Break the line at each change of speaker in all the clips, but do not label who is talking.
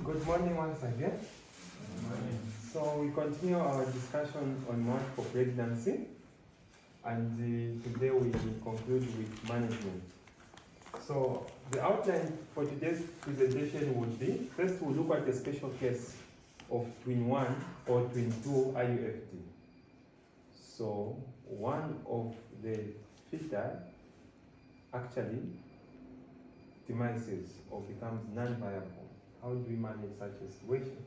Good morning once again. So we continue our discussion on multiple pregnancy, and today we conclude with management. So the outline for today's presentation would be, first we'll look at the special case of twin 1 or twin 2 IUFT. So one of the feta actually demises or becomes non-viable. How do we manage such a situation?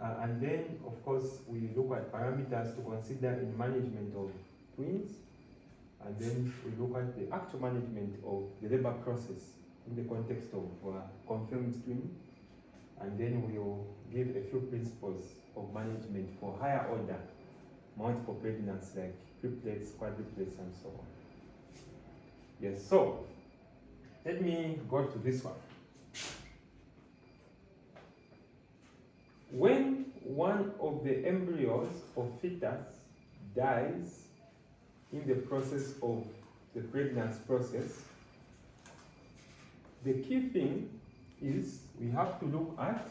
And then, of course, we look at parameters to consider in management of twins, and then we look at the actual management of the labor process in the context of confirmed twin, and then we'll give a few principles of management for higher order multiple pregnancies like triplets, quadruplets, and so on. Yes, so let me go to this one. When one of the embryos of fetus dies in the process of the pregnancy process, the key thing is we have to look at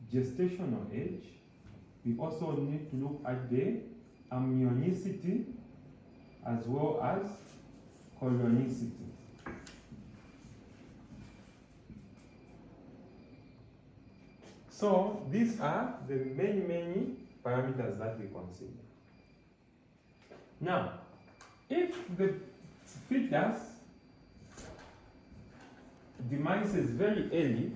gestational age. We also need to look at the amnionicity as well as chorionicity. So these are the many parameters that we consider. Now, if the fetus demises very early,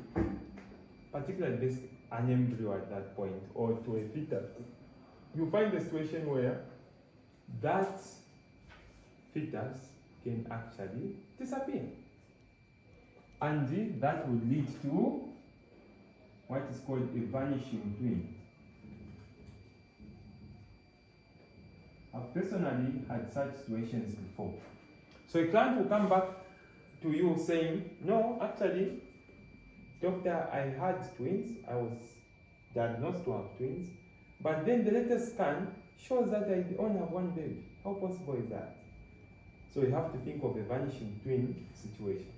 particularly an embryo at that point, or to a fetus, you find a situation where that fetus can actually disappear. And that would lead to what is called a vanishing twin. I've personally had such situations before. So a client will come back to you saying, no, actually, doctor, I had twins. I was diagnosed to have twins. But then the latest scan shows that I only have one baby. How possible is that? So you have to think of a vanishing twin situation.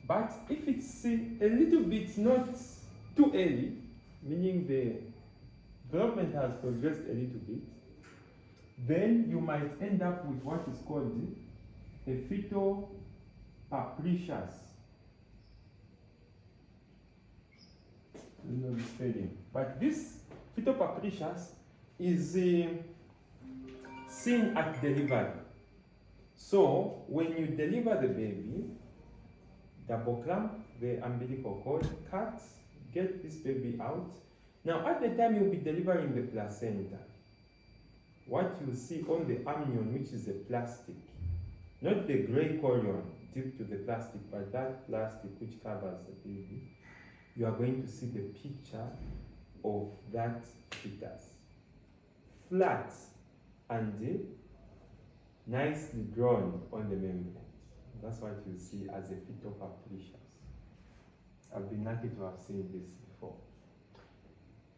But if it's a little bit not too early, meaning the development has progressed a little bit, then you might end up with what is called a fetal papricious. But this fetal papricious is seen at delivery. So when you deliver the baby, double clamp the umbilical cord, cut, get this baby out. Now at the time you'll be delivering the placenta, what you see on the amnion, which is the plastic, not the gray chorion dipped to the plastic, but that plastic which covers the baby, you are going to see the picture of that fetus. Flat and nicely drawn on the membrane. That's what you see as a fetal papricious. I've been lucky to have seen this before.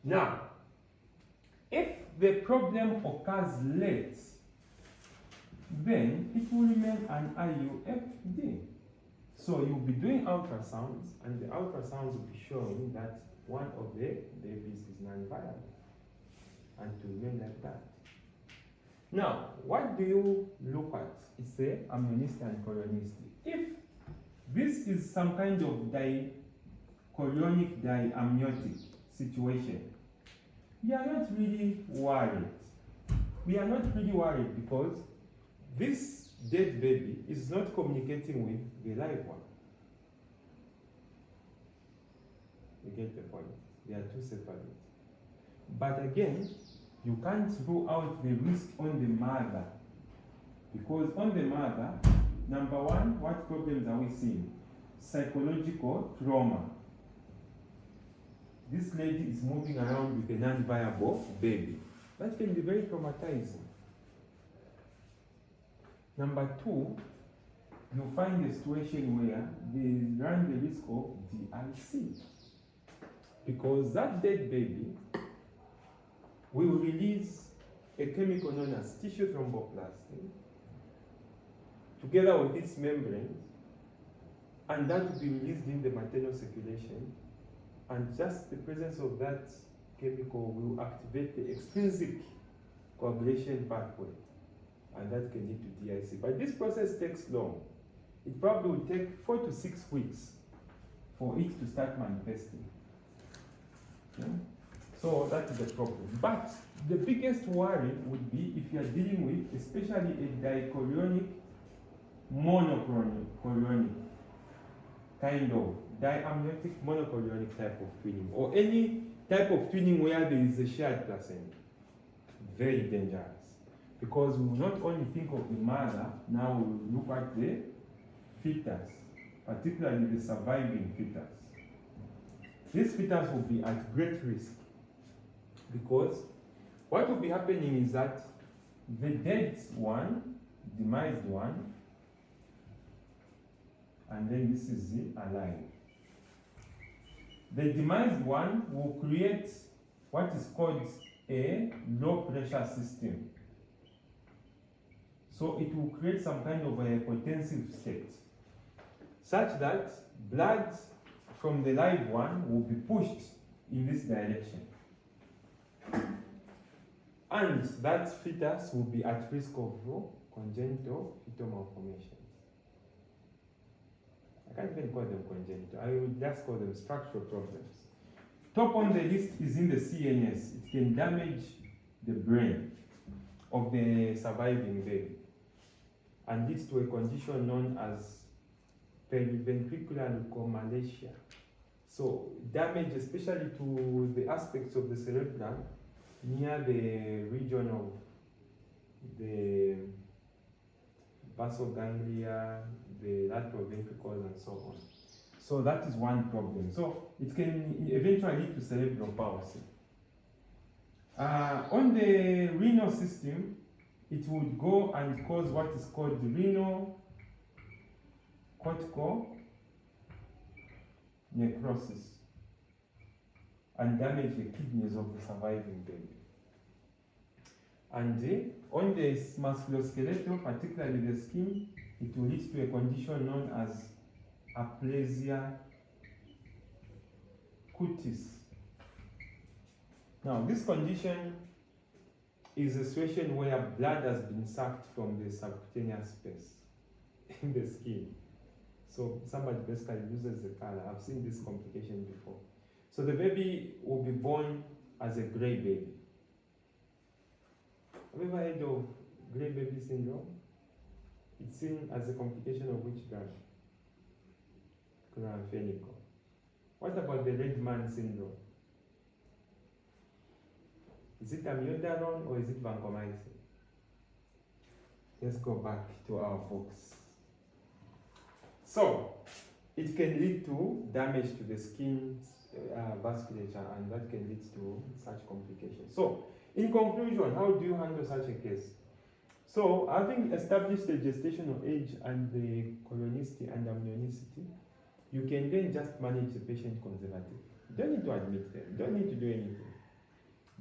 Now, if the problem occurs late, then it will remain an IUFD. So you'll be doing ultrasounds, and the ultrasounds will be showing that one of the babies is non-viable, and to remain like that. Now, what do you look at? It's the amnionicity and chorionicity. If this is some kind of chorionic diamniotic situation, we are not really worried. We are not really worried because this dead baby is not communicating with the live one. You get the point? They are two separate. But again, you can't rule out the risk on the mother, because on the mother, number one, what problems are we seeing? Psychological trauma. This lady is moving around with a non-viable baby. That can be very traumatizing. Number two, you find a situation where they run the risk of DIC, because that dead baby will release a chemical known as tissue thromboplastin together with its membranes and that will be released in the maternal circulation, and just the presence of that chemical will activate the extrinsic coagulation pathway, and that can lead to DIC. But this process takes long. It probably will take 4 to 6 weeks for it to start manifesting. Okay? So that is the problem. But the biggest worry would be if you are dealing with especially a dichorionic, monochorionic, kind of diamniotic monochorionic type of twinning, or any type of twinning where there is a shared placenta. Very dangerous. Because we will not only think of the mother, now we will look at the fetus, particularly the surviving fetus. This fetus will be at great risk because what will be happening is that the dead one, demised one, and then this is the alive. The demised one will create what is called a low pressure system. So it will create some kind of a hypotensive state, such that blood from the live one will be pushed in this direction. And that fetus will be at risk of congenital fetal malformations. I can't even call them congenital, I will just call them structural problems. Top on the list is in the CNS. It can damage the brain of the surviving baby and leads to a condition known as periventricular leukomalacia. So damage especially to the aspects of the cerebrum near the region of the basal ganglia, the lateral ventricles, and so on. So that is one problem. So it can eventually lead to cerebral palsy. On the renal system, it would go and cause what is called renal cortical necrosis and damage the kidneys of the surviving baby. And on the musculoskeletal, particularly the skin, it will lead to a condition known as aplasia cutis. Now, this condition is a situation where blood has been sucked from the subcutaneous space in the skin. So somebody basically loses the color. I've seen this complication before. So the baby will be born as a gray baby. Have you ever heard of gray baby syndrome? It's seen as a complication of which drug? Chloramphenicol. What about the red man syndrome? Is it amiodarone or is it vancomycin? Let's go back to our books. So, it can lead to damage to the skin vasculature, and that can lead to such complications. So, in conclusion, how do you handle such a case? So, having established the gestational age and the chronicity and amnionicity, you can then just manage the patient conservatively. You don't need to admit them, you don't need to do anything.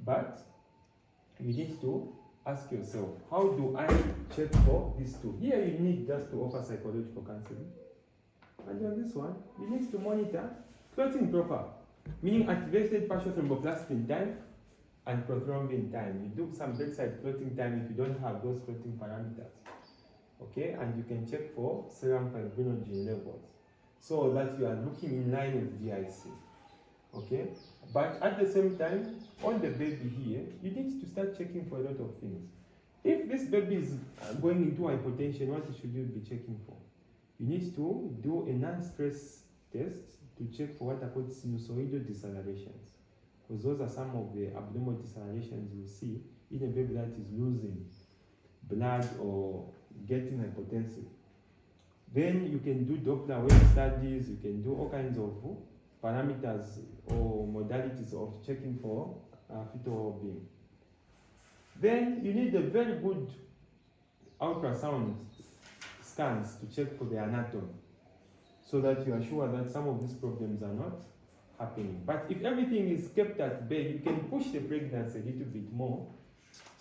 But you need to ask yourself, how do I check for these two? Here you need just to offer psychological counseling. And on this one, you need to monitor clotting proper, meaning activated partial thromboplastin time and prothrombin time. You do some bedside clotting time if you don't have those clotting parameters. Okay, and you can check for serum fibrinogen levels so that you are looking in line with DIC. Okay, but at the same time, on the baby here, you need to start checking for a lot of things. If this baby is going into hypotension, what should you be checking for? You need to do a non-stress test to check for what are called sinusoidal decelerations, because those are some of the abnormal decelerations you see in a baby that is losing blood or getting hypotensive. Then you can do Doppler wave studies, you can do all kinds of parameters or modalities of checking for fetal well-being. Then you need a very good ultrasound scans to check for the anatomy so that you are sure that some of these problems are not happening. But if everything is kept at bay, you can push the pregnancy a little bit more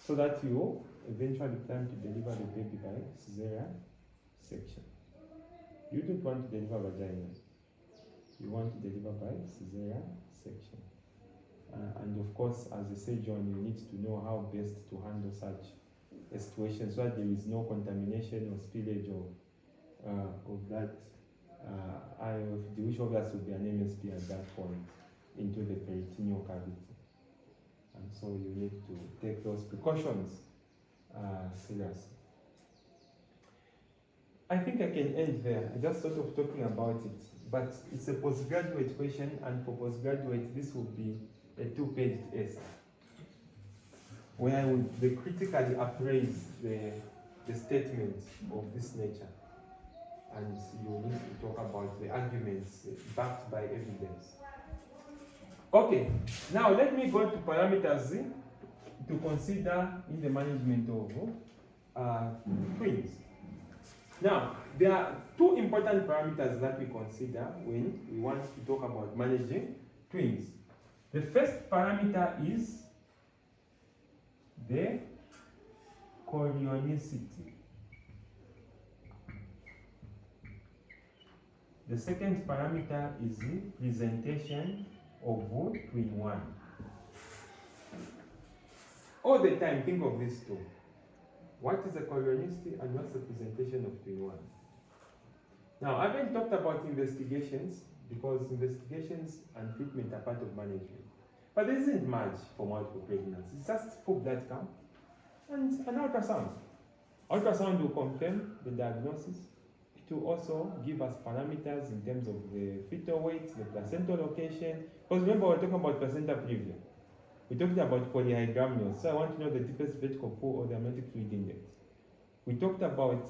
so that you eventually plan to deliver the baby by cesarean section. you don't want to deliver vaginal. You want to deliver by cesarean section. And of course, as a surgeon, you need to know how best to handle such a situation so that there is no contamination or spillage of that IOFD, which obviously will be an MSP at that point, into the peritoneal cavity. And so you need to take those precautions seriously. I think I can end there. I just sort of talking about it, but it's a postgraduate question, and for postgraduate, this will be a 2-page essay, where I would critically appraise the statements of this nature, and you need to talk about the arguments backed by evidence. Okay, now let me go to parameters to consider in the management of twins. Now, there are 2 important parameters that we consider when we want to talk about managing twins. The first parameter is the chorionicity. The second parameter is the presentation of twin 1. All the time, think of these 2. What is the chorionicity and what's the presentation of twin 1? Now, I haven't talked about investigations because investigations and treatment are part of management. But there isn't much for multiple pregnancy. It's just full blood count and an ultrasound. Ultrasound will confirm the diagnosis. It will also give us parameters in terms of the fetal weight, the placental location. Because remember, we're talking about placenta previa. We talked about polyhydramnios, so I want to know the deepest vertical pool or the amniotic fluid index. We talked about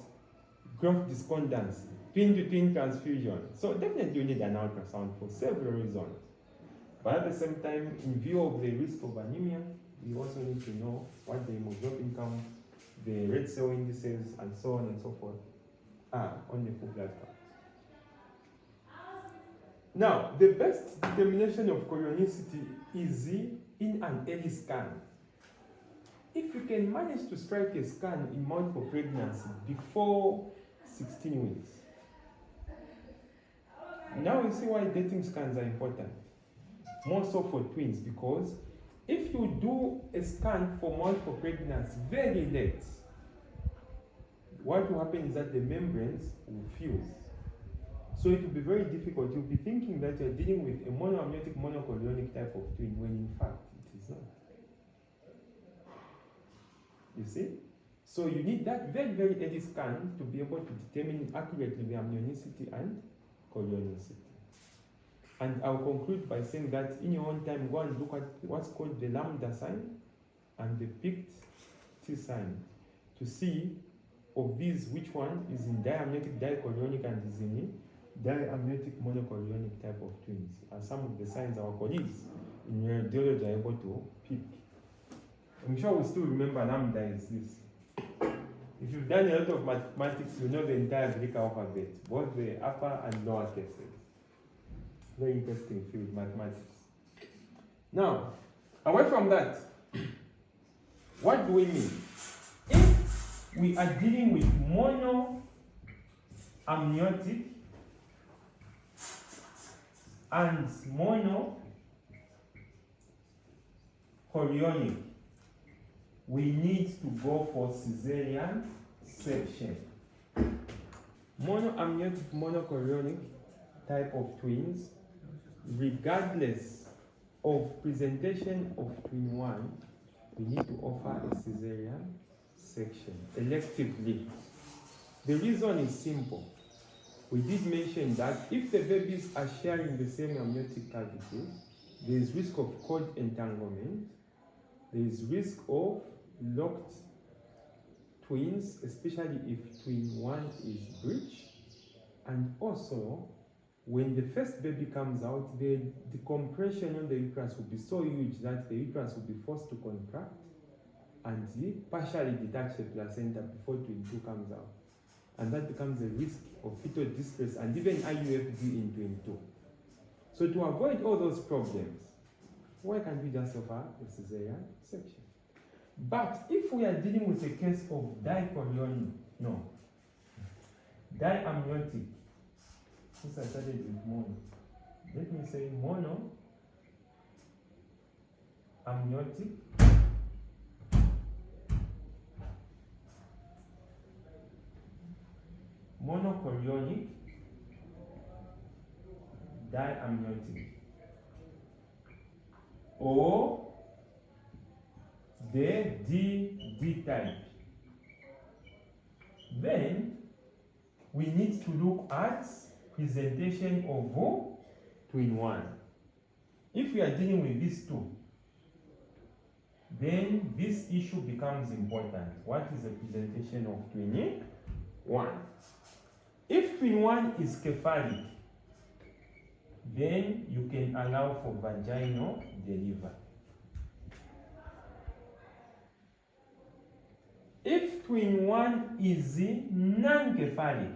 growth discordance, twin-to-twin transfusion. So definitely you need an ultrasound for several reasons. But at the same time, in view of the risk of anemia, we also need to know what the hemoglobin count, the red cell indices, and so on and so forth are on the full blood count. Now, the best determination of chorionicity is in an early scan. If you can manage to strike a scan in multiple pregnancy before 16 weeks, now you see why dating scans are important. More so for twins, because if you do a scan for multiple pregnancy very late, what will happen is that the membranes will fuse. So it will be very difficult. You'll be thinking that you're dealing with a monoamniotic monochorionic type of twin, when in fact it is not. You see? So you need that very, very early scan to be able to determine accurately the amnionicity and chorionicity. And I'll conclude by saying that in your own time, go and look at what's called the lambda sign and the picked T sign to see of these which one is in diamniotic dichorionic and is in diamniotic monochorionic type of twins. And some of the signs our colleagues in radiology are able to pick. I'm sure we still remember lambda is this. If you've done a lot of mathematics, you know the entire Greek alphabet, both the upper and lower cases. Very interesting field, mathematics. Now, away from that, what do we mean? If we are dealing with monoamniotic and monochorionic, we need to go for cesarean section. Monoamniotic monochorionic type of twins, regardless of presentation of twin 1, we need to offer a cesarean section electively. The reason is simple. We did mention that if the babies are sharing the same amniotic cavity, there is risk of cord entanglement, there is risk of locked twins, especially if twin 1 is breech, and also when the first baby comes out, the compression on the uterus will be so huge that the uterus will be forced to contract and partially detach the placenta before twin 2 comes out. And that becomes a risk of fetal distress and even IUFD in twin 2. So to avoid all those problems, why can't we just offer a cesarean section? But if we are dealing with a case of diamniotic since I started with mono, let me say mono amniotic monochorionic diamniotic, or the D type. Then we need to look at presentation of twin 1. If we are dealing with these two, then this issue becomes important. What is the presentation of twin 1? If twin 1 is cephalic, then you can allow for vaginal delivery. If twin 1 is non-cephalic,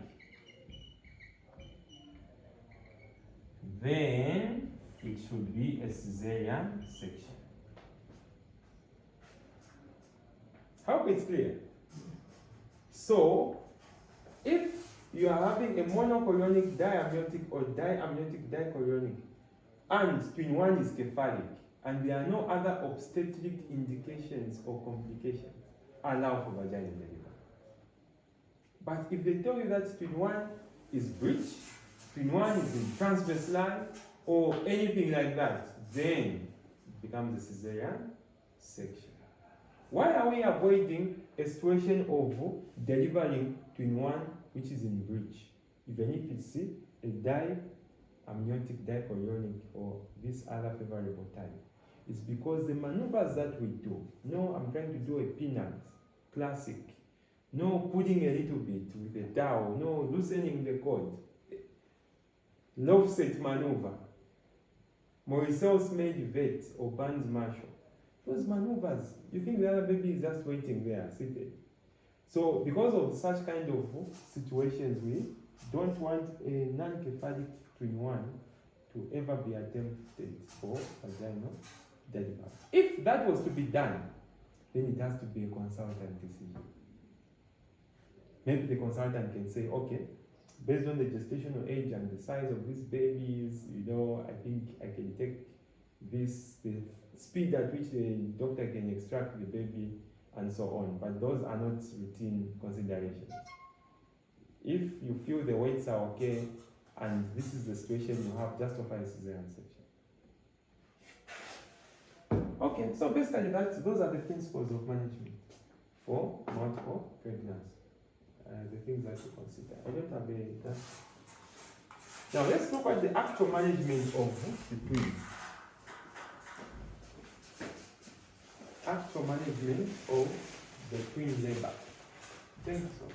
then it should be a cesarean section. Hope it's clear. So, if you are having a monochorionic diamniotic or diamniotic dichorionic, and twin 1 is cephalic, and there are no other obstetric indications or complications, allow for vaginal delivery. But if they tell you that twin 1 is breech, twin 1 is in transverse line, or anything like that, then it becomes a cesarean section. Why are we avoiding a situation of delivering twin 1 which is in breech, even if it's a diamniotic dichorionic or this other favorable type? It's because the maneuvers that we do, no, I'm trying to do a peanut, classic, no putting a little bit with a dowel, no loosening the cord, love set maneuver, Morissel's made vet or Barnes Marshall. Those maneuvers, you think the other baby is just waiting there, seated. So because of such kind of situations, we don't want a non-cephalic twin 1 to ever be attempted for vaginal delivery. If that was to be done, then it has to be a consultant decision. Maybe the consultant can say, okay, based on the gestational age and the size of these babies, I think I can take this, the speed at which the doctor can extract the baby, and so on. But those are not routine considerations. If you feel the weights are okay, and this is the situation you have, justify cesarean section. Okay, so basically those are the principles of management for multiple pregnancy. The things that you consider. I don't have a... Now let's look at the actual management of the twins. Actual management of the twin labor. Thank you so much.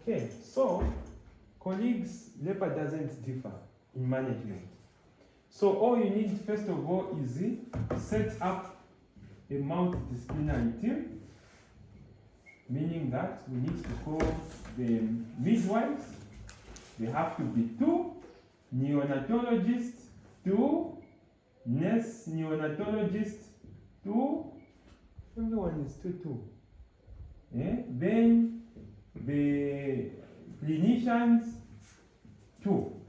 Okay, so colleagues, labor doesn't differ in management. So all you need first of all is set up a multidisciplinary team, meaning that we need to call the midwives. They have to be 2 neonatologists, 2 nurse neonatologists, 2, everyone is 2. Yeah? Then the clinicians 2.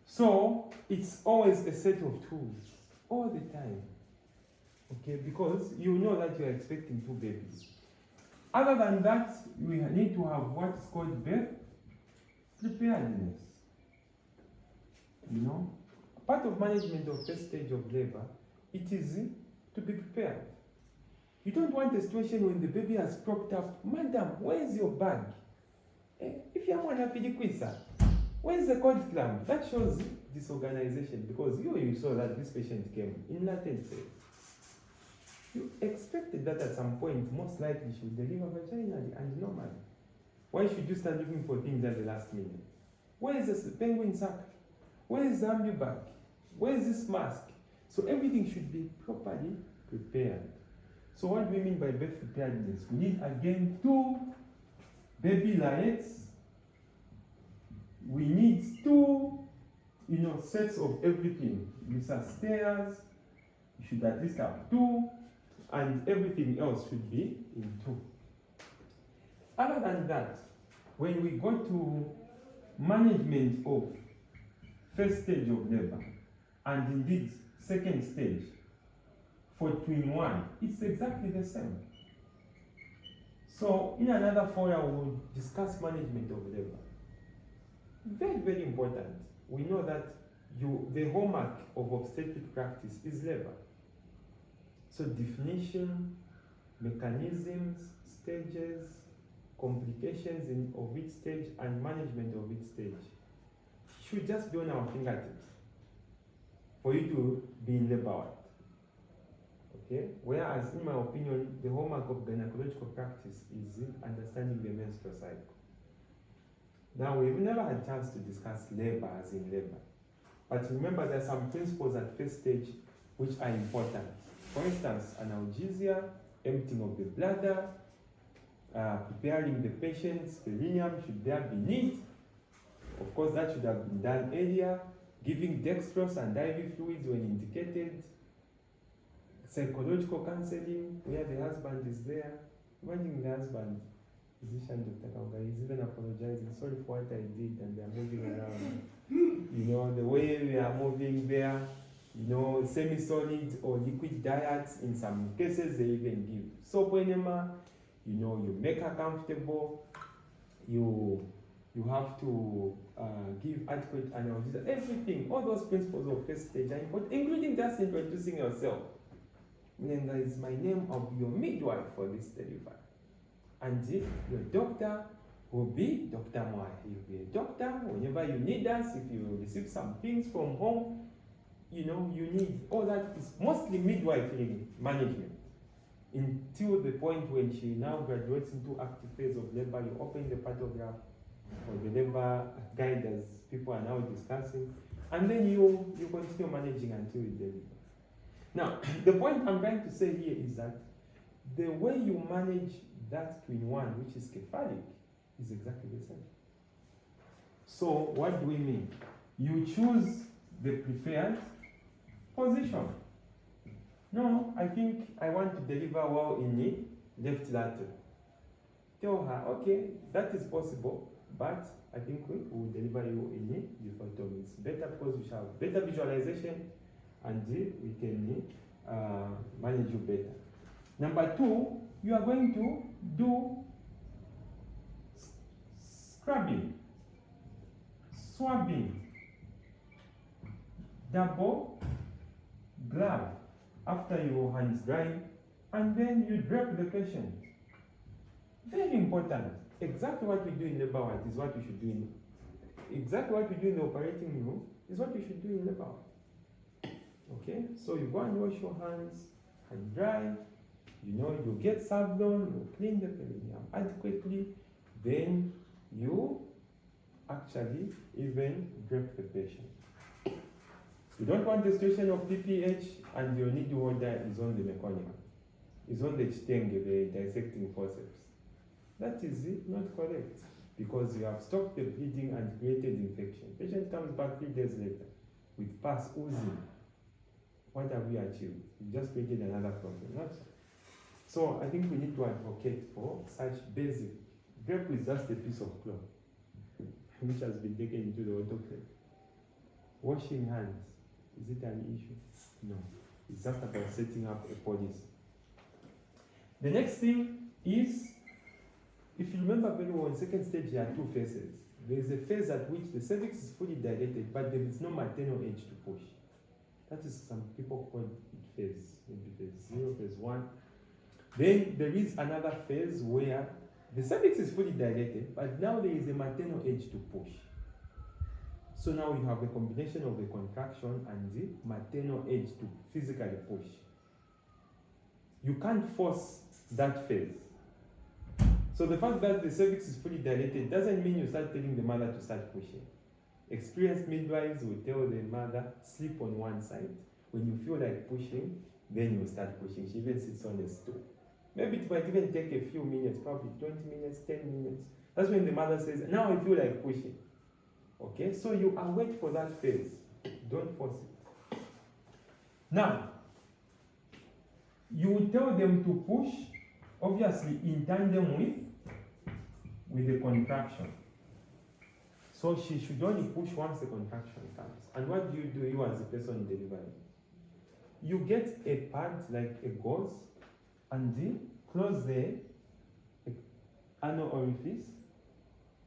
So it's always a set of 2s all the time. Okay, because you know that you are expecting 2 babies. Other than that, we need to have what is called birth preparedness. Part of management of first stage of labor, it is to be prepared. You don't want a situation when the baby has propped up, madam, where is your bag? If you want to feed where is the cord clamp? That shows disorganization, because you saw that this patient came in latent phase. You expected that at some point, most likely she would deliver vaginally and normally. Why should you start looking for things at the last minute? Where is this penguin sac? Where is the ambu bag? Where is this mask? So everything should be properly prepared. So what do we mean by birth preparedness? We need again 2 baby lights. We need 2, sets of everything. These are stairs. You should at least have 2, and everything else should be in 2. Other than that, when we go to management of first stage of labor, and indeed second stage, for twin 1, it's exactly the same. So in another forum, we'll discuss management of labor. Very, very important. We know that the hallmark of obstetric practice is labor. So definition, mechanisms, stages, complications of each stage, and management of each stage should just be on our fingertips for you to be in labor ward. Okay? Whereas, in my opinion, the hallmark of gynecological practice is understanding the menstrual cycle. Now, we've never had a chance to discuss labor as in labor. But remember, there are some principles at first stage which are important. For instance, analgesia, emptying of the bladder, preparing the patient's perineum should there be need. Of course, that should have been done earlier. Giving dextrose and IV fluids when indicated. Psychological counseling, where the husband is there. Imagine the husband, physician, Dr. Kauga, is even apologizing, sorry for what I did, and they're moving around. The way we are moving there, semi-solid or liquid diets, in some cases they even give soap enema, you make her comfortable, you have to give adequate analgesia, everything, all those principles of first stage are important, including just introducing yourself. Mulenga is my name, I'll be your midwife for this delivery. And your doctor will be Dr. Moa. He'll be a doctor whenever you need us. If you receive some things from home, you need all that. Is mostly midwifery management until the point when she now graduates into active phase of labor. You open the pathograph or the labor guide as people are now discussing, and then you continue managing until you deliver. Now, the point I'm trying to say here is that the way you manage that twin 1, which is cephalic, is exactly the same. So what do we mean? You choose the preferred position. No, I think I want to deliver well in the left lateral. Tell her, okay, that is possible, but I think we will deliver you in the euphotomy. It's better because we shall have better visualization and we can manage you better. Number 2, you are going to do scrubbing, swabbing, double glove after your hands dry, and then you drape the patient. Very important. Exactly what we do in labor ward is what we should do exactly what we do in the operating room is what we should do in labor ward. Okay, so you go and wash your hands and dry. You get Savlon, you clean the perineum adequately, then you actually even drape the patient. You don't want the situation of PPH and your needle holder is on the meconium, is on the chitenge, the dissecting forceps. That is not correct, because you have stopped the bleeding and created infection. Patient comes back 3 days later with pus oozing. What have we achieved? We just created another problem. So I think we need to advocate for such basic. Drape is just a piece of cloth which has been taken into the autoclave. Washing hands, is it an issue? No. It's just about setting up a policy. The next thing is, if you remember very well, in second stage there are 2 phases. There is a phase at which the cervix is fully dilated, but there is no maternal edge to push. That is, some people call it phase, maybe phase 0, phase 1. Then there is another phase where the cervix is fully dilated, but now there is a maternal edge to push. So now you have a combination of the contraction and the maternal edge to physically push. You can't force that phase. So the fact that the cervix is fully dilated doesn't mean you start telling the mother to start pushing. Experienced midwives will tell the mother, sleep on one side. When you feel like pushing, then you start pushing. She even sits on the stool. Maybe it might even take a few minutes, probably 20 minutes, 10 minutes. That's when the mother says, now I feel like pushing. Okay, so you await for that phase. Don't force it. Now, you tell them to push, obviously in tandem with the contraction. So she should only push once the contraction comes. And what do, you as a person delivering? You get a pad like a gauze and close the anal orifice,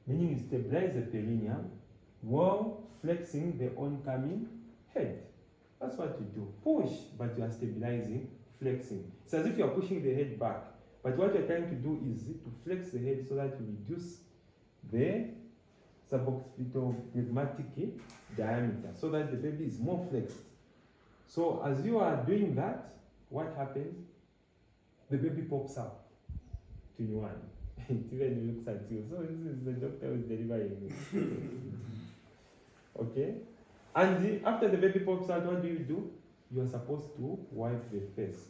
meaning you stabilize the perineum while flexing the oncoming head. That's what you do. Push, but you are stabilizing, flexing. It's as if you are pushing the head back. But what you're trying to do is to flex the head so that you reduce the suboccipital pneumatic diameter so that the baby is more flexed. So as you are doing that, what happens? The baby pops up to you. It even looks at you. So this is the doctor who's delivering me. Okay? And after the baby pops out, what do? You are supposed to wipe the face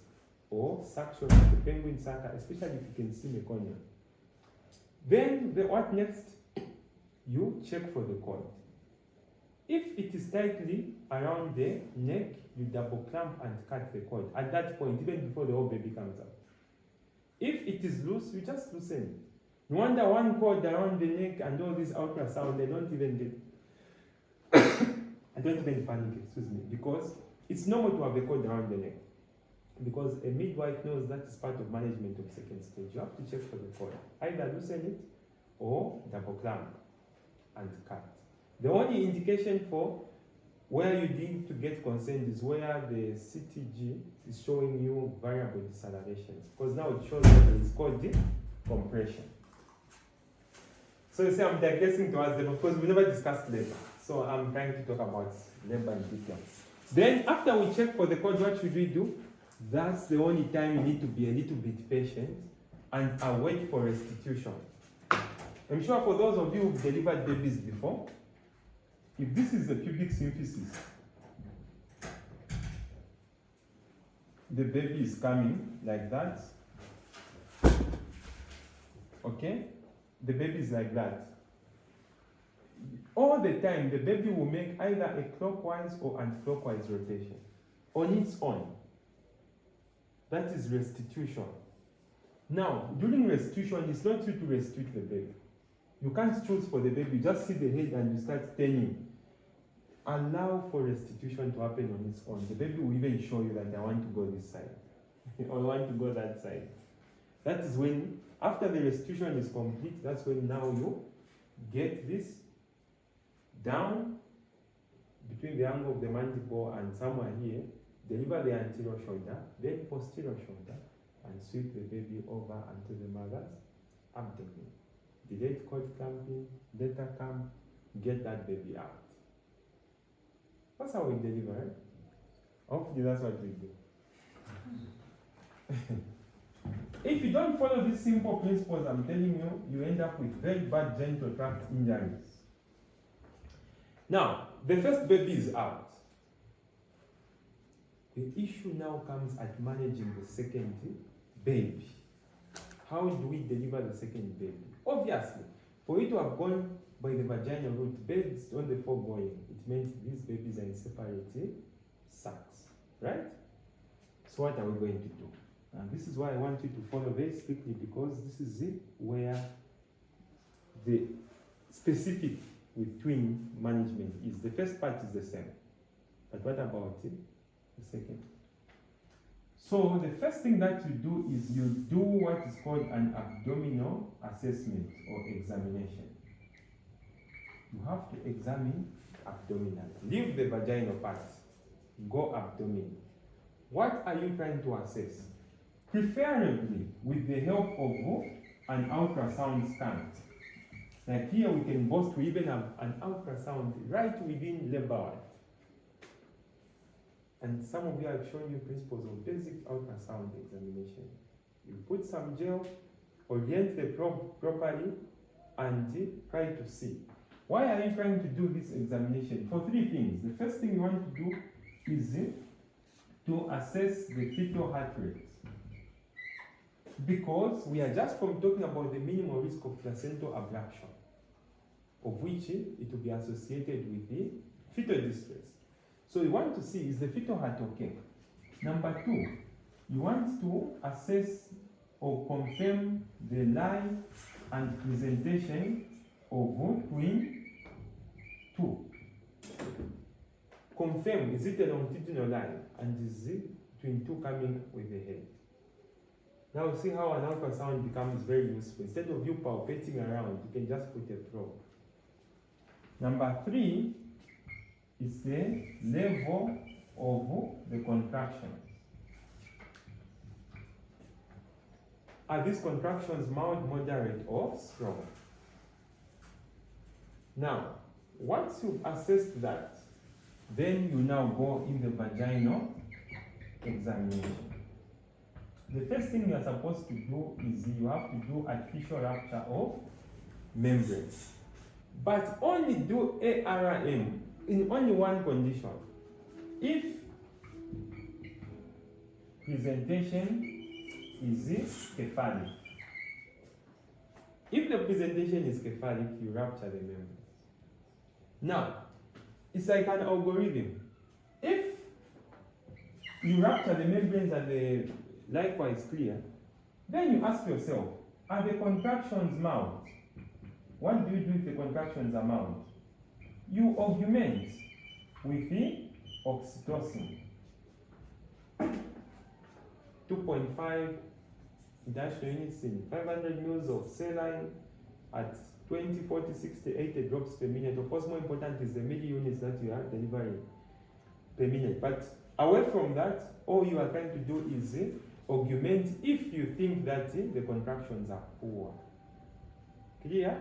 or suction the penguin sucker, especially if you can see meconium. Then what next? You check for the cord. If it is tightly around the neck, you double clamp and cut the cord. At that point, even before the whole baby comes out. If it is loose, you just loosen it. No wonder one cord around the neck and all this ultrasound, they don't even get. I don't even panic, excuse me, because it's normal to have a cord around the neck. Because a midwife knows that is part of management of second stage. You have to check for the cord. Either loosen it or double clamp and cut. The only indication for where you need to get consent is where the CTG is showing you variable decelerations. Because now it shows that it's called compression. So you see, I'm digressing towards labor because we never discussed labor. So I'm trying to talk about labor in detail. Then after we check for the cord, what should we do? That's the only time you need to be a little bit patient and await for restitution. I'm sure for those of you who've delivered babies before, if this is the pubic symphysis, the baby is coming like that. Okay? The baby is like that. All the time, the baby will make either a clockwise or anti-clockwise rotation on its own. That is restitution. Now, during restitution, it's not you to restitute the baby. You can't choose for the baby, just see the head and you start turning. Allow for restitution to happen on its own. The baby will even show you that I want to go this side or I want to go that side. That is when, after the restitution is complete, that's when now you get this down between the angle of the mandible and somewhere here, deliver the anterior shoulder, then posterior shoulder, and sweep the baby over onto the mother's abdomen. Delayed cord clamping, let her come, get that baby out. That's how we deliver it. Hopefully that's what we do. If you don't follow these simple principles I'm telling you, you end up with very bad genital tract injuries. Now, the first baby is out. The issue now comes at managing the second baby. How do we deliver the second baby? Obviously, for you to have gone by the vaginal route based on the foregoing, it meant these babies are in separate sacs, right? So what are we going to do? And this is why I want you to follow very strictly, because this is where the specific with twin management is. The first part is the same, but what about the second? So the first thing that you do is you do what is called an abdominal assessment or examination. You have to examine abdominal. Leave the vaginal part. Go abdomen. What are you trying to assess? Preferably with the help of an ultrasound scan. Like here we can boast we even have an ultrasound right within labor ward. And some of you have shown you principles of basic ultrasound examination. You put some gel, orient the probe properly, and try to see. Why are you trying to do this examination? For three things. The first thing you want to do is to assess the fetal heart rate, because we are just from talking about the minimal risk of placental abruption, of which it will be associated with the fetal distress. So you want to see, is the fetal heart okay? Number 2, you want to assess or confirm the lie and presentation of twin 2. Confirm, is it a longitudinal line, and is it twin 2 coming with the head? Now see how an ultrasound becomes very useful. Instead of you palpating around, you can just put a probe. Number 3 is the level of the contractions. Are these contractions mild, moderate, or strong? Now, once you've assessed that, then you now go in the vaginal examination. The first thing you are supposed to do is you have to do artificial rupture of membrane. But only do ARM in only one condition. If presentation is cephalic. If the presentation is cephalic, you rupture the membrane. Now, it's like an algorithm. If you rupture the membranes and the likewise clear, then you ask yourself, are the contractions mild? What do you do if the contractions are mild? You augment with the oxytocin. 2.5 industrial units in 500 mils of saline at 20, 40, 60, 80 drops per minute. Of course, more important is the milli-units that you are delivering per minute. But away from that, all you are trying to do is augment if you think that the contractions are poor. Clear?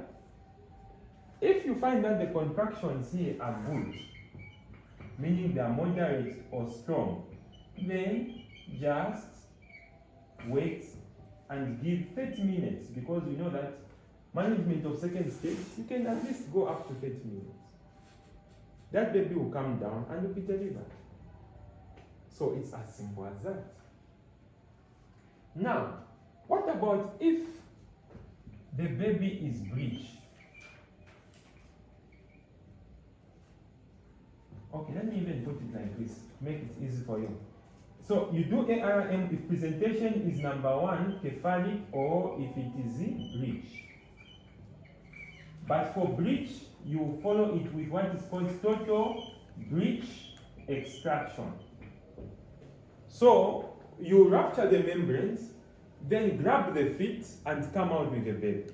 If you find that the contractions here are good, meaning they are moderate or strong, then just wait and give 30 minutes, because you know that management of second stage, you can at least go up to 30 minutes. That baby will come down and will be delivered. So it's as simple as that. Now, what about if the baby is breech? Okay, let me even put it like this, make it easy for you. So you do ARM if presentation is number 1, cephalic, or if it is breech. But for breech, you follow it with what is called total breech extraction. So you rupture the membranes, then grab the feet and come out with the baby.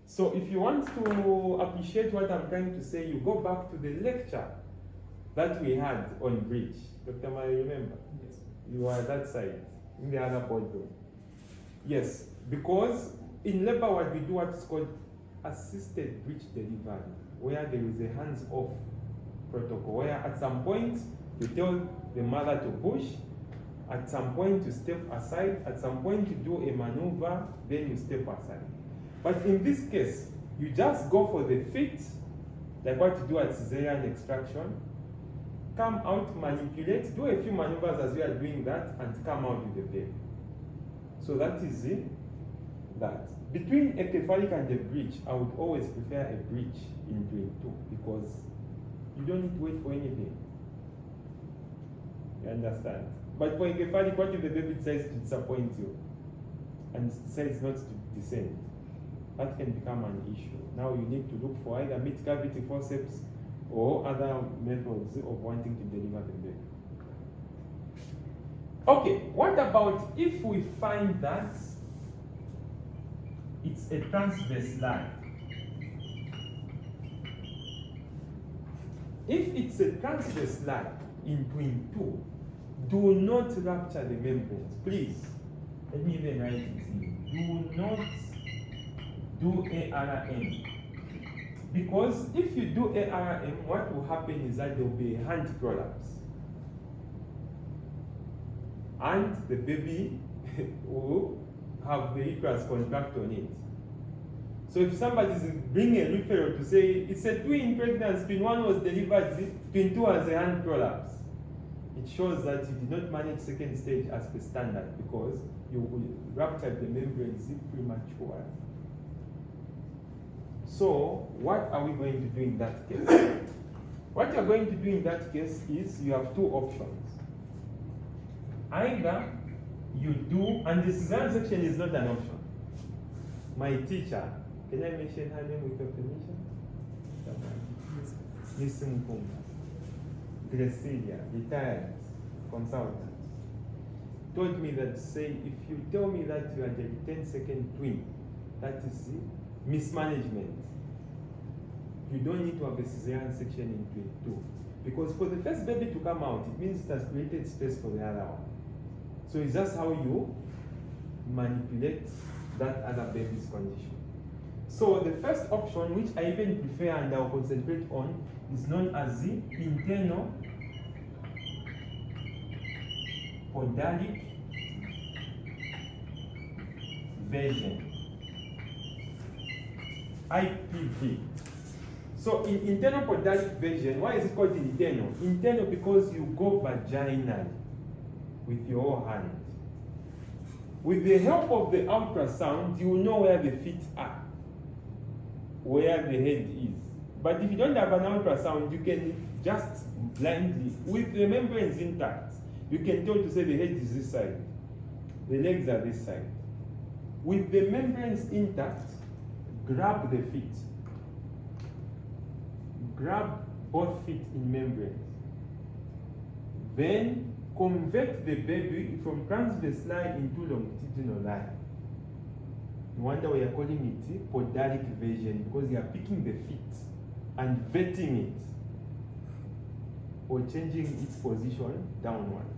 So if you want to appreciate what I'm trying to say, you go back to the lecture that we had on breech. Dr. Maya, remember? Yes. You are that side, in the other boardroom. Yes, because in labor what we do what is called assisted breech delivery, where there is a hands-off protocol, where at some point you tell the mother to push, at some point you step aside, at some point you do a maneuver, then you step aside. But in this case, you just go for the feet, like what you do at cesarean extraction, come out, manipulate, do a few maneuvers as we are doing that, and come out with the baby. So that is it. That. Between a cephalic and a breech, I would always prefer a breech in doing 2, because you don't need to wait for anything. You understand? But for a cephalic, what if the baby decides to disappoint you and decides not to descend? That can become an issue. Now you need to look for either mid-cavity forceps or other methods of wanting to deliver the baby. Okay, what about if we find that it's a transverse line? If it's a transverse line in twin 2, do not rupture the membranes. Please, let me even write it here. Do not do ARM. Because if you do ARM, what will happen is that there will be a hand prolapse. And the baby will have the uterus contract on it. So if somebody is bringing a referral to say it's a twin pregnancy, twin 1 was delivered, twin 2 has a hand prolapse, it shows that you did not manage second stage as per standard because you ruptured the membranes prematurely. So what are we going to do in that case? What you're going to do in that case is you have two options. Either you do, and the cesarean section is not an option. My teacher, can I mention her name with your permission? Miss Mkumba, Gracilia, retired consultant, told me that, say, if you tell me that you are the 10-second twin, that is mismanagement. You don't need to have a cesarean section in twin 2. Because for the first baby to come out, it means it has created space for the other one. So it's just how you manipulate that other baby's condition. So the first option, which I even prefer and I'll concentrate on, is known as the internal podalic version, IPV. So in internal podalic version, why is it called internal? Internal because you go vaginal with your hand. With the help of the ultrasound, you will know where the feet are, where the head is. But if you don't have an ultrasound, you can just blindly, with the membranes intact, you can tell to say the head is this side, the legs are this side. With the membranes intact, grab the feet. Grab both feet in membranes. Then convert the baby from transverse line into longitudinal line. No wonder we are calling it podalic version, because you are picking the feet and vetting it or changing its position downwards.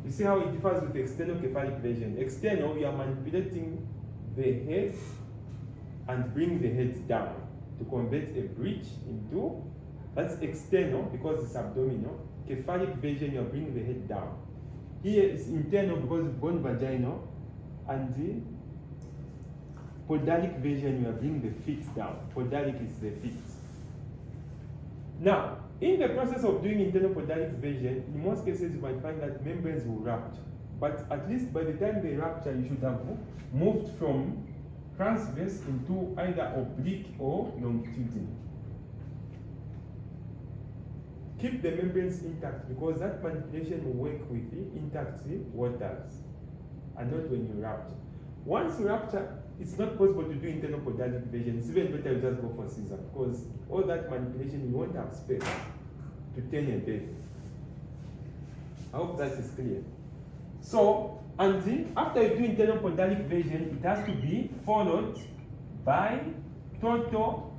You see how it differs with external cephalic version. External, you are manipulating the head and bring the head down to convert a breech into, that's external because it's abdominal. Cephalic version, you are bringing the head down. Here is internal because it's bone vaginal, and the podalic version, you are bringing the feet down. Podalic is the feet. Now, in the process of doing internal podalic version, in most cases you might find that membranes will rupture. But at least by the time they rupture, you should have moved from transverse into either oblique or longitudinal. Keep the membranes intact because that manipulation will work with the intact waters and not when you rupture. Once you rupture, it's not possible to do internal podalic version. It's even better you just go for Caesar because all that manipulation, you won't have space to turn a baby. I hope that is clear. So, after you do internal podalic version, it has to be followed by total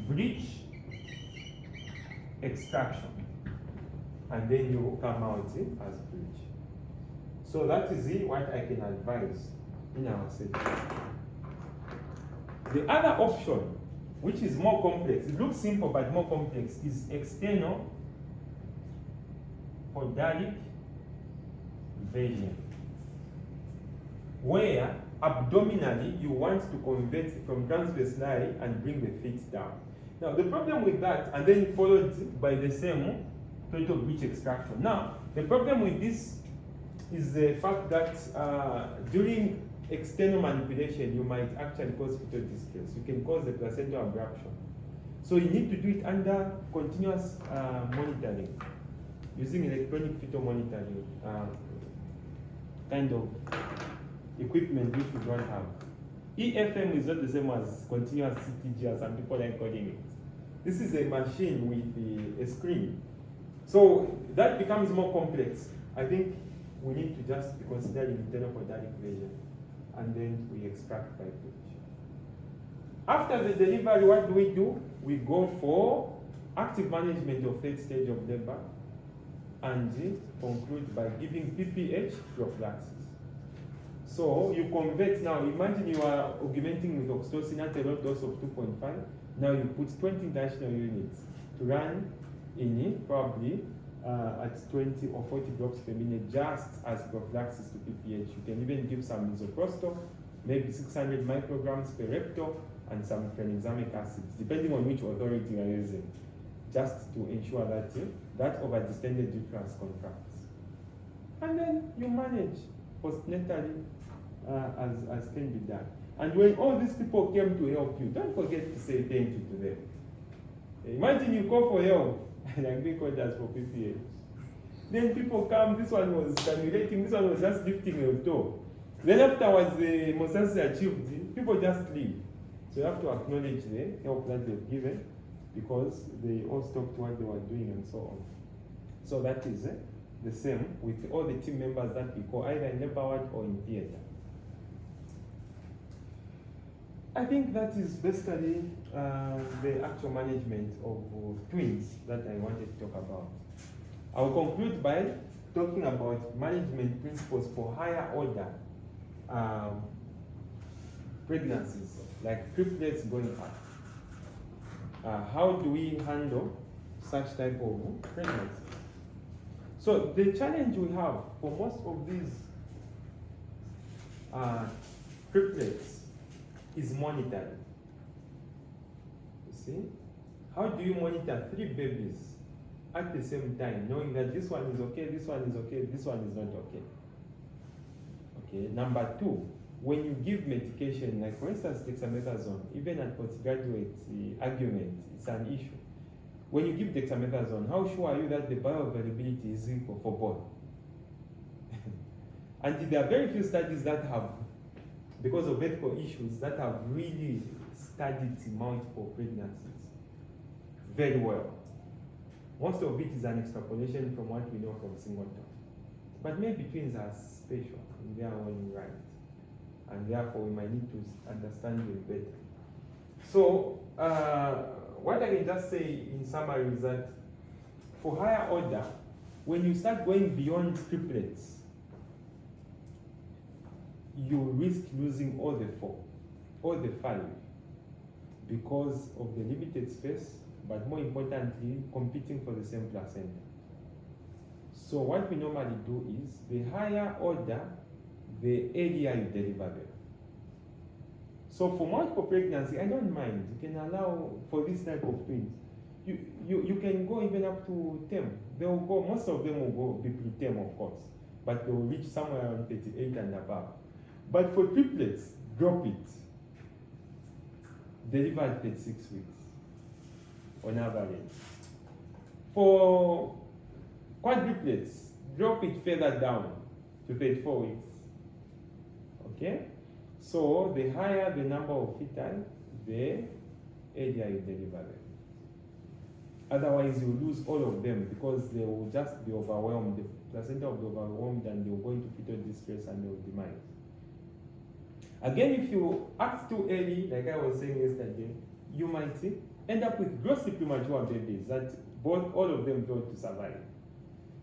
breech extraction. And then you will come out as breech. So that is what I can advise in our setting. The other option, which is more complex, it looks simple but more complex, is external podalic version, where abdominally you want to convert from transverse line and bring the feet down. Now the problem with that, and then followed by the same total breech extraction. Now the problem with this is the fact that during external manipulation, you might actually cause fetal distress. You can cause the placental abruption. So you need to do it under continuous monitoring, using electronic fetal monitoring kind of equipment which we don't have. EFM is not the same as continuous CTG as some people are calling it. This is a machine with a screen. So that becomes more complex. I think we need to just be considering internal podalic version, and then we extract by breech. After the delivery, what do? We go for active management of third stage of labor and conclude by giving PPH prophylaxis. So you convert now, imagine you are augmenting with oxytocin at a low dose of 2.5. Now you put 20 international units to run in probably at 20 or 40 drops per minute, just as prophylaxis to PPH. You can even give some misoprostol, maybe 600 micrograms per rectal, and some tranexamic acids, depending on which authority you are using, just to ensure that that over-distended uterus contracts. And then you manage postnatally as can be done. And when all these people came to help you, don't forget to say thank you to them. Imagine you call for help, like we call that for PPH. Then people come, this one was cannulating, this one was just lifting a toe. Then afterwards, the Moses achieved, people just leave. So you have to acknowledge the help that they've given because they all stopped what they were doing and so on. So that is the same with all the team members that we call either in labor ward or in theater. I think that is basically the actual management of twins that I wanted to talk about. I will conclude by talking about management principles for higher order pregnancies, like triplets going up. How do we handle such type of pregnancy? So the challenge we have for most of these triplets is monitoring. You see? How do you monitor 3 babies at the same time, knowing that this one is okay, this one is okay, this one is not okay? Okay. Number 2, when you give medication, like for instance dexamethasone, even at postgraduate argument, it's an issue. When you give dexamethasone, how sure are you that the bioavailability is equal for both? And there are very few studies that have, because of ethical issues, that have really studied multiple pregnancies very well. Most of it is an extrapolation from what we know from singleton. But maybe twins are special in their own right. And therefore we might need to understand them better. So what I can just say in summary is that for higher order, when you start going beyond triplets, you risk losing all the 4, all the 5, because of the limited space, but more importantly, competing for the same placenta. So what we normally do is, the higher order, the earlier you deliver them. So for multiple pregnancy, I don't mind. You can allow, for this type of twins, you can go even up to term. They will go, most of them will go be preterm, of course, but they will reach somewhere around 38 and above. But for triplets, drop it. Deliver at 36 weeks on average. For quadruplets, drop it further down to 34 weeks. Okay? So the higher the number of feti, the earlier you deliver them. Otherwise, you lose all of them because they will just be overwhelmed. The placenta will be overwhelmed and they will go into fetal distress and they will demise. Again, if you act too early, like I was saying yesterday, you might end up with grossly premature babies that all of them fail to survive.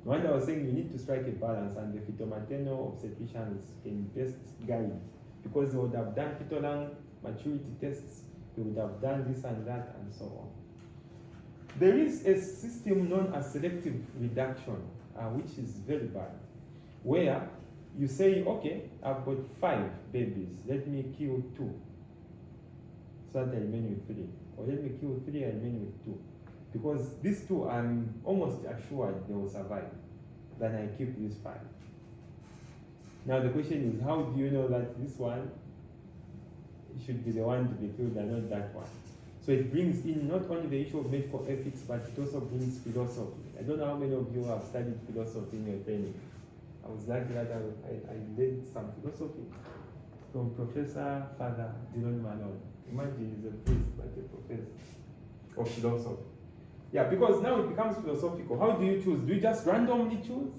No wonder I was saying you need to strike a balance, and the fetal-maternal obstetricians can best guide, because they would have done fetal lung maturity tests, they would have done this and that, and so on. There is a system known as selective reduction, which is very bad, where you say, okay, I've got 5 babies, let me kill 2, so that I remain with 3. Or let me kill 3 and remain with 2. Because these 2, I'm almost assured they will survive. Then I keep these 5. Now the question is, how do you know that this one should be the one to be killed and not that one? So it brings in not only the issue of medical ethics, but it also brings philosophy. I don't know how many of you have studied philosophy in your training. I was lucky that I did some philosophy from Professor Father Dylan Malone. Imagine he's a priest, but a professor of philosophy. Yeah, because now it becomes philosophical. How do you choose? Do you just randomly choose?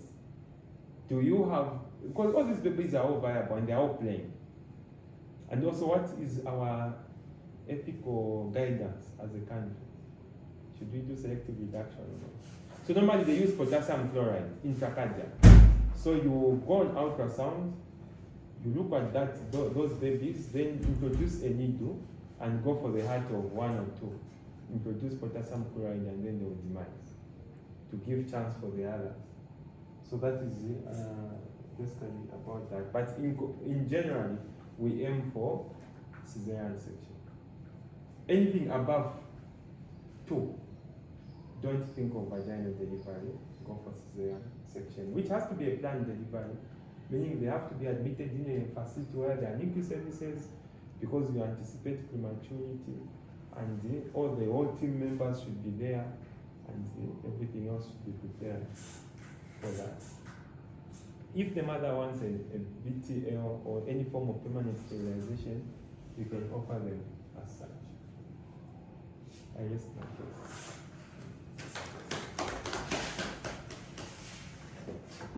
Do you have, because all these babies are all viable and they're all playing. And also, what is our ethical guidance as a country? Should we do selective reduction or not? So normally they use potassium chloride intracardiac. So you go on ultrasound, you look at those babies, then introduce a needle and go for the heart of 1 or 2. Introduce potassium chloride and then they will demise to give chance for the others. So that is basically about that. But in general, we aim for cesarean section. Anything above 2, don't think of vaginal delivery, go for cesarean section, which has to be a planned delivery, meaning they have to be admitted in a facility where there are NICU services because you anticipate prematurity, and all the whole team members should be there, and everything else should be prepared for that. If the mother wants a BTL or any form of permanent sterilization, you can offer them as such. I rest my case.